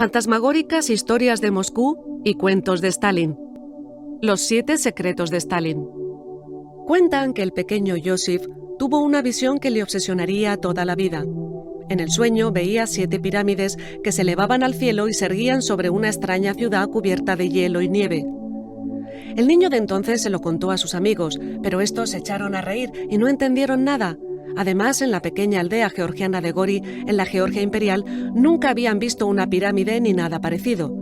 Fantasmagóricas historias de Moscú y cuentos de Stalin. Los 7 secretos de Stalin. Cuentan que el pequeño Joseph tuvo una visión que le obsesionaría toda la vida. En el sueño veía 7 pirámides que se elevaban al cielo y se erguían sobre una extraña ciudad cubierta de hielo y nieve. El niño de entonces se lo contó a sus amigos, pero estos se echaron a reír y no entendieron nada. Además, en la pequeña aldea georgiana de Gori, en la Georgia imperial, nunca habían visto una pirámide ni nada parecido.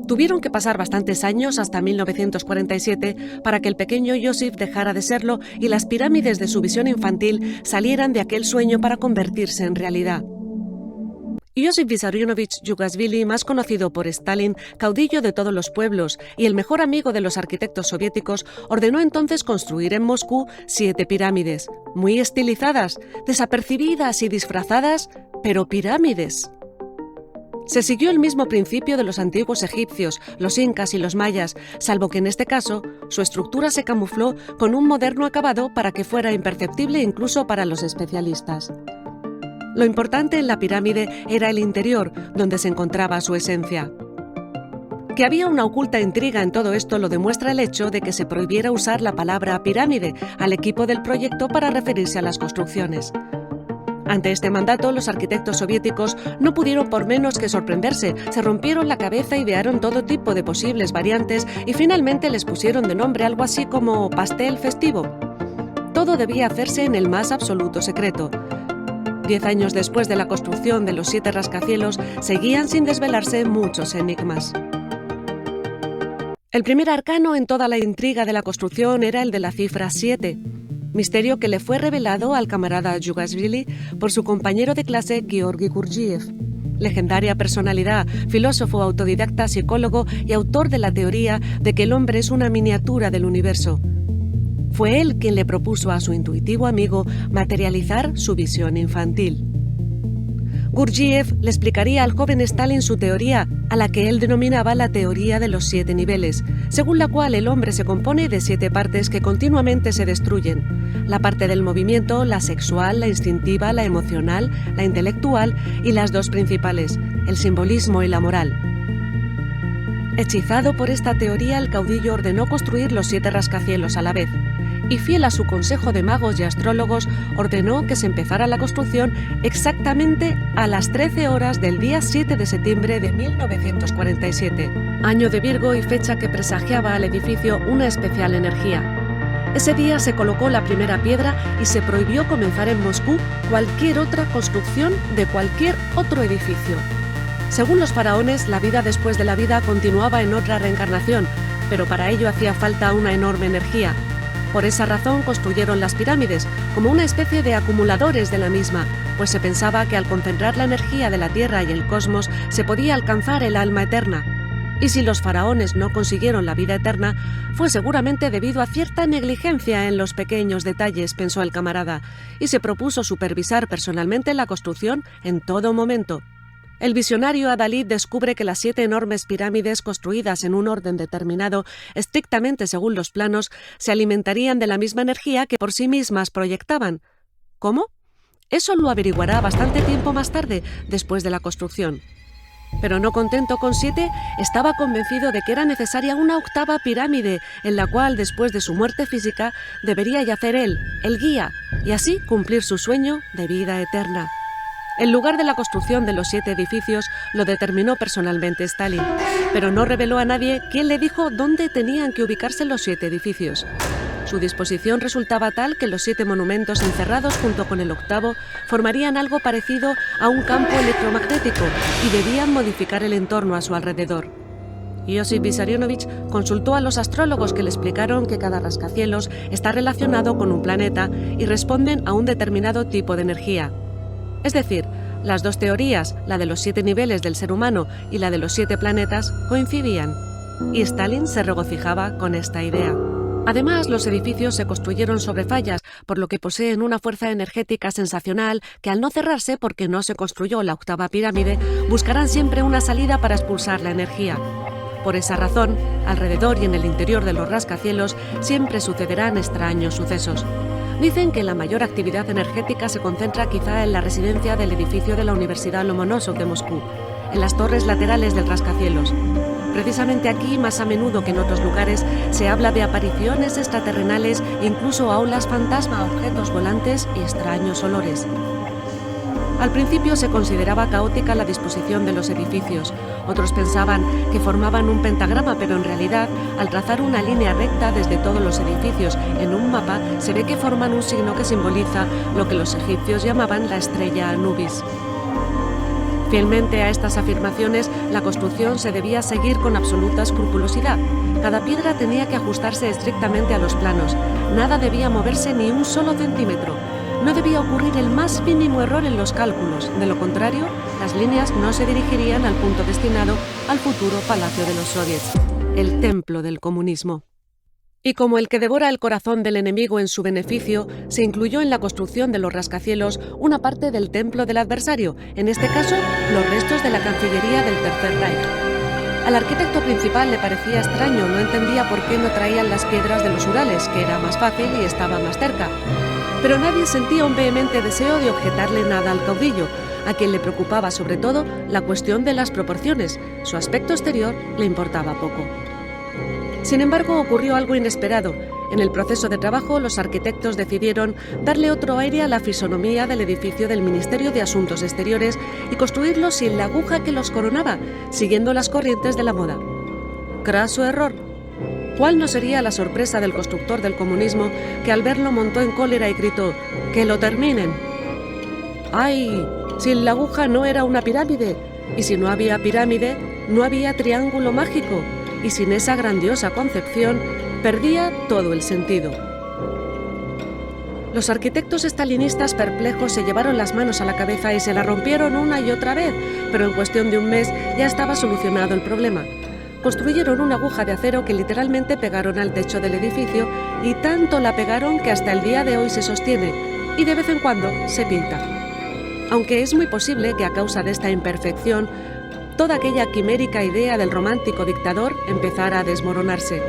Tuvieron que pasar bastantes años, hasta 1947, para que el pequeño Joseph dejara de serlo y las pirámides de su visión infantil salieran de aquel sueño para convertirse en realidad. Iosif Vissarionovich Yugashvili, más conocido por Stalin, caudillo de todos los pueblos y el mejor amigo de los arquitectos soviéticos, ordenó entonces construir en Moscú 7 pirámides, muy estilizadas, desapercibidas y disfrazadas, pero pirámides. Se siguió el mismo principio de los antiguos egipcios, los incas y los mayas, salvo que en este caso su estructura se camufló con un moderno acabado para que fuera imperceptible incluso para los especialistas. Lo importante en la pirámide era el interior, donde se encontraba su esencia. Que había una oculta intriga en todo esto lo demuestra el hecho de que se prohibiera usar la palabra pirámide al equipo del proyecto para referirse a las construcciones. Ante este mandato, los arquitectos soviéticos no pudieron por menos que sorprenderse, se rompieron la cabeza, idearon todo tipo de posibles variantes y finalmente les pusieron de nombre algo así como pastel festivo. Todo debía hacerse en el más absoluto secreto. 10 años después de la construcción de los 7 rascacielos, seguían sin desvelarse muchos enigmas. El primer arcano en toda la intriga de la construcción era el de la cifra 7, misterio que le fue revelado al camarada Yugashvili por su compañero de clase Georgi Gurdjieff, legendaria personalidad, filósofo autodidacta, psicólogo y autor de la teoría de que el hombre es una miniatura del universo. Fue él quien le propuso a su intuitivo amigo materializar su visión infantil. Gurdjieff le explicaría al joven Stalin su teoría, a la que él denominaba la teoría de los 7 niveles, según la cual el hombre se compone de 7 partes que continuamente se destruyen: la parte del movimiento, la sexual, la instintiva, la emocional, la intelectual y las 2 principales, el simbolismo y la moral. Hechizado por esta teoría, el caudillo ordenó construir los 7 rascacielos a la vez, y fiel a su consejo de magos y astrólogos, ordenó que se empezara la construcción exactamente a las 13 horas del día 7 de septiembre de 1947, año de Virgo y fecha que presagiaba al edificio una especial energía. Ese día se colocó la primera piedra y se prohibió comenzar en Moscú cualquier otra construcción de cualquier otro edificio. Según los faraones, la vida después de la vida continuaba en otra reencarnación, pero para ello hacía falta una enorme energía. Por esa razón construyeron las pirámides, como una especie de acumuladores de la misma, pues se pensaba que al concentrar la energía de la Tierra y el cosmos se podía alcanzar el alma eterna. Y si los faraones no consiguieron la vida eterna, fue seguramente debido a cierta negligencia en los pequeños detalles, pensó el camarada, y se propuso supervisar personalmente la construcción en todo momento. El visionario Adalid descubre que las 7 enormes pirámides construidas en un orden determinado, estrictamente según los planos, se alimentarían de la misma energía que por sí mismas proyectaban. ¿Cómo? Eso lo averiguará bastante tiempo más tarde, después de la construcción. Pero no contento con 7, estaba convencido de que era necesaria una 8ª pirámide, en la cual, después de su muerte física, debería yacer él, el guía, y así cumplir su sueño de vida eterna. El lugar de la construcción de los 7 edificios lo determinó personalmente Stalin, pero no reveló a nadie quién le dijo dónde tenían que ubicarse los 7 edificios. Su disposición resultaba tal que los 7 monumentos encerrados junto con el 8º formarían algo parecido a un campo electromagnético y debían modificar el entorno a su alrededor. Iosif Vissarionovich consultó a los astrólogos, que le explicaron que cada rascacielos está relacionado con un planeta y responden a un determinado tipo de energía. Es decir, las 2 teorías, la de los 7 niveles del ser humano y la de los 7 planetas, coincidían, y Stalin se regocijaba con esta idea. Además, los edificios se construyeron sobre fallas, por lo que poseen una fuerza energética sensacional que, al no cerrarse porque no se construyó la 8ª pirámide, buscarán siempre una salida para expulsar la energía. Por esa razón, alrededor y en el interior de los rascacielos siempre sucederán extraños sucesos. Dicen que la mayor actividad energética se concentra quizá en la residencia del edificio de la Universidad Lomonosov de Moscú. en las torres laterales del rascacielos. Precisamente aquí, más a menudo que en otros lugares, se habla de apariciones extraterrenales, incluso aulas fantasma, objetos volantes y extraños olores. Al principio se consideraba caótica la disposición de los edificios. Otros pensaban que formaban un pentagrama, pero en realidad, al trazar una línea recta desde todos los edificios en un mapa, se ve que forman un signo que simboliza lo que los egipcios llamaban la estrella Anubis. Fielmente a estas afirmaciones, la construcción se debía seguir con absoluta escrupulosidad. Cada piedra tenía que ajustarse estrictamente a los planos. Nada debía moverse ni un solo centímetro. No debía ocurrir el más mínimo error en los cálculos. De lo contrario, las líneas no se dirigirían al punto destinado al futuro Palacio de los Soviets, el templo del comunismo. Y como el que devora el corazón del enemigo en su beneficio, se incluyó en la construcción de los rascacielos una parte del templo del adversario, en este caso, los restos de la Cancillería del Tercer Reich. Al arquitecto principal le parecía extraño, no entendía por qué no traían las piedras de los Urales, que era más fácil y estaba más cerca. Pero nadie sentía un vehemente deseo de objetarle nada al caudillo, a quien le preocupaba sobre todo la cuestión de las proporciones. Su aspecto exterior le importaba poco. Sin embargo, ocurrió algo inesperado. En el proceso de trabajo, los arquitectos decidieron darle otro aire a la fisonomía del edificio del Ministerio de Asuntos Exteriores y construirlo sin la aguja que los coronaba, siguiendo las corrientes de la moda. Craso error. ¿Cuál no sería la sorpresa del constructor del comunismo que al verlo montó en cólera y gritó «¡Que lo terminen!». ¡Ay! Sin la aguja no era una pirámide, y si no había pirámide, no había triángulo mágico, y sin esa grandiosa concepción, perdía todo el sentido. Los arquitectos estalinistas perplejos se llevaron las manos a la cabeza y se la rompieron una y otra vez, pero en cuestión de un mes ya estaba solucionado el problema. Construyeron una aguja de acero que literalmente pegaron al techo del edificio y tanto la pegaron que hasta el día de hoy se sostiene y de vez en cuando se pinta. Aunque es muy posible que a causa de esta imperfección, toda aquella quimérica idea del romántico dictador empezara a desmoronarse.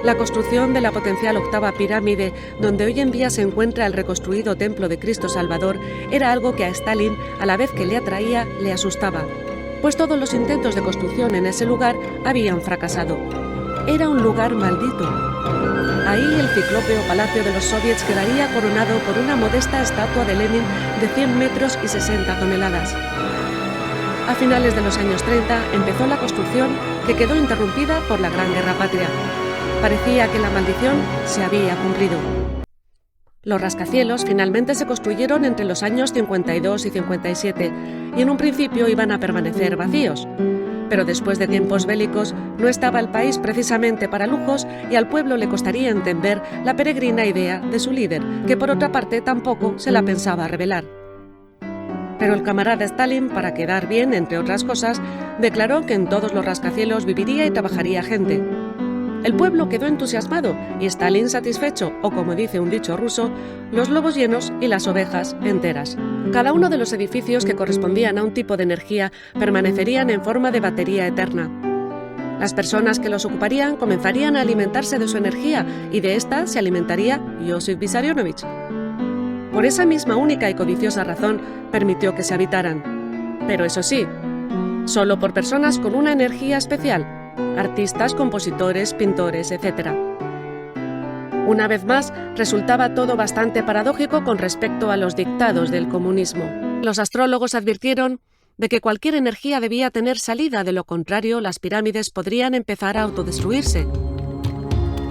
La construcción de la potencial octava pirámide, donde hoy en día se encuentra el reconstruido templo de Cristo Salvador, era algo que a Stalin, a la vez que le atraía, le asustaba, pues todos los intentos de construcción en ese lugar habían fracasado. Era un lugar maldito. Ahí el ciclópeo Palacio de los Soviets quedaría coronado por una modesta estatua de Lenin de 100 metros y 60 toneladas. A finales de los años 30 empezó la construcción que quedó interrumpida por la Gran Guerra Patria. Parecía que la maldición se había cumplido. Los rascacielos finalmente se construyeron entre los años 52 y 57 y en un principio iban a permanecer vacíos. Pero después de tiempos bélicos no estaba el país precisamente para lujos y al pueblo le costaría entender la peregrina idea de su líder, que por otra parte tampoco se la pensaba revelar. Pero el camarada Stalin, para quedar bien, entre otras cosas, declaró que en todos los rascacielos viviría y trabajaría gente. El pueblo quedó entusiasmado y Stalin satisfecho, o como dice un dicho ruso, los lobos llenos y las ovejas enteras. Cada uno de los edificios que correspondían a un tipo de energía permanecerían en forma de batería eterna. Las personas que los ocuparían comenzarían a alimentarse de su energía y de esta se alimentaría Josip Vissarionovich. Por esa misma única y codiciosa razón permitió que se habitaran. Pero eso sí, solo por personas con una energía especial, artistas, compositores, pintores, etc. Una vez más, resultaba todo bastante paradójico con respecto a los dictados del comunismo. Los astrólogos advirtieron de que cualquier energía debía tener salida, de lo contrario, las pirámides podrían empezar a autodestruirse.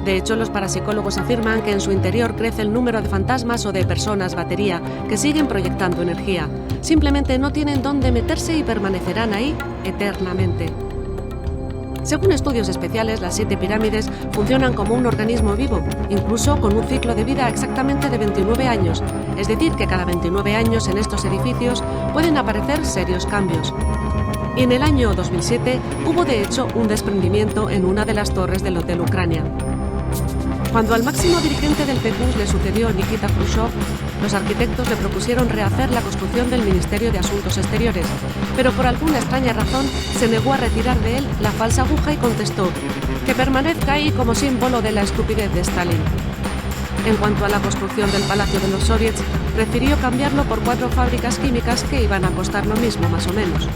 De hecho, los parapsicólogos afirman que en su interior crece el número de fantasmas o de personas batería que siguen proyectando energía. Simplemente no tienen dónde meterse y permanecerán ahí eternamente. Según estudios especiales, las 7 pirámides funcionan como un organismo vivo, incluso con un ciclo de vida exactamente de 29 años, es decir, que cada 29 años en estos edificios pueden aparecer serios cambios. Y en el año 2007 hubo de hecho un desprendimiento en una de las torres del Hotel Ucrania. Cuando al máximo dirigente del PQS le sucedió Nikita Khrushchev, los arquitectos le propusieron rehacer la construcción del Ministerio de Asuntos Exteriores, pero por alguna extraña razón se negó a retirar de él la falsa aguja y contestó que permanezca ahí como símbolo de la estupidez de Stalin. En cuanto a la construcción del Palacio de los Soviets, prefirió cambiarlo por 4 fábricas químicas que iban a costar lo mismo más o menos.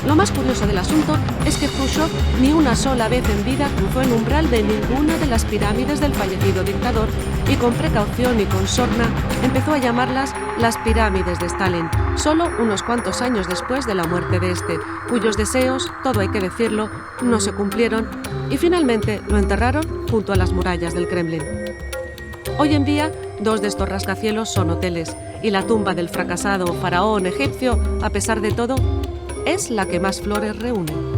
Lo más curioso del asunto es que Jrushchov ni una sola vez en vida cruzó el umbral de ninguna de las pirámides del fallecido dictador y con precaución y con sorna empezó a llamarlas las pirámides de Stalin, solo unos cuantos años después de la muerte de este, cuyos deseos, todo hay que decirlo, no se cumplieron y finalmente lo enterraron junto a las murallas del Kremlin. Hoy en día, 2 de estos rascacielos son hoteles y la tumba del fracasado faraón egipcio, a pesar de todo, es la que más flores reúne.